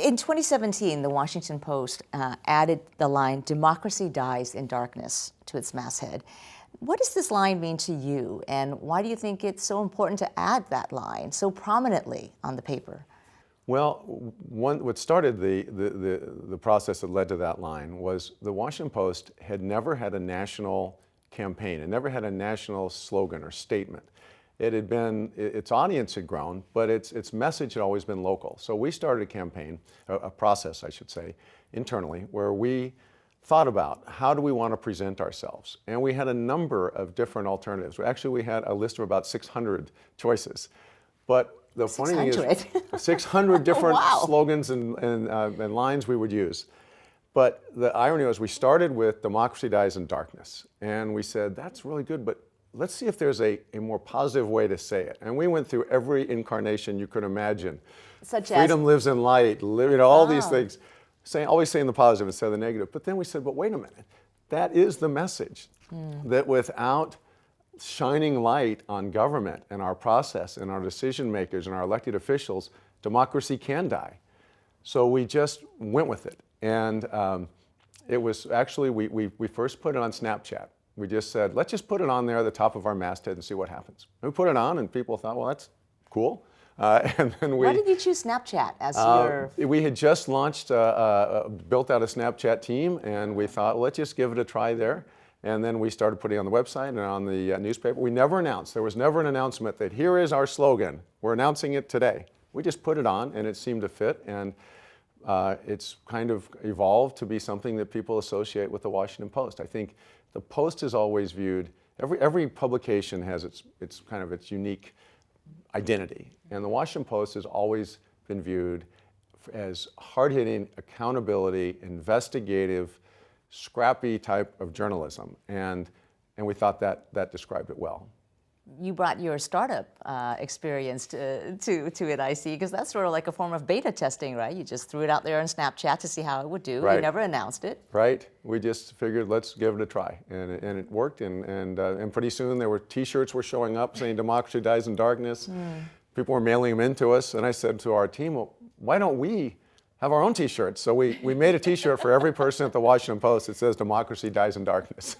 In 2017, the Washington Post added the line, "Democracy dies in darkness," to its masthead. What does this line mean to you, and why do you think it's so important to add that line so prominently on the paper? Well, what started the process that led to that line was the Washington Post had never had a national campaign. It never had a national slogan or statement. It had been, its audience had grown, but its message had always been local. So we started a campaign, a process I should say, internally, where we thought about how do we want to present ourselves. And we had a number of different alternatives. Actually, we had a list of about 600 choices. But the funny thing is, 600 different Wow. slogans and lines we would use. But the irony was we started with "Democracy dies in darkness." And we said, that's really good, but let's see if there's a more positive way to say it. And we went through every incarnation you could imagine. Such Freedom lives in light, all these Oh. things. Always saying the positive instead of the negative. But then we said, but wait a minute. That is the message. That without shining light on government and our process and our decision makers and our elected officials, democracy can die. So we just went with it. And it was actually, we first put it on Snapchat. We just said, let's just put it on there at the top of our masthead and see what happens. And we put it on and people thought, well, that's cool. And then Why did you choose Snapchat as your... We had just launched, built out a Snapchat team, and we thought, well, let's just give it a try there. And then we started putting it on the website and on the newspaper. We never announced. There was never an announcement that here is our slogan. We're announcing it today. We just put it on, and it seemed to fit. And it's kind of evolved to be something that people associate with the Washington Post. I think the Post is always viewed, every publication has its kind of its unique identity. And the Washington Post has always been viewed as hard-hitting, accountability, investigative, scrappy type of journalism. And we thought that described it well. You brought your startup experience to it, I see, because that's sort of like a form of beta testing, right? You just threw it out there on Snapchat to see how it would do. Right. You never announced it. Right. We just figured, let's give it a try. And it worked. And pretty soon there were T-shirts were showing up saying "Democracy dies in darkness." People were mailing them in to us. And I said to our team, well, why don't we have our own T-shirts? So we made a T-shirt for every person at the Washington Post that says "Democracy dies in darkness."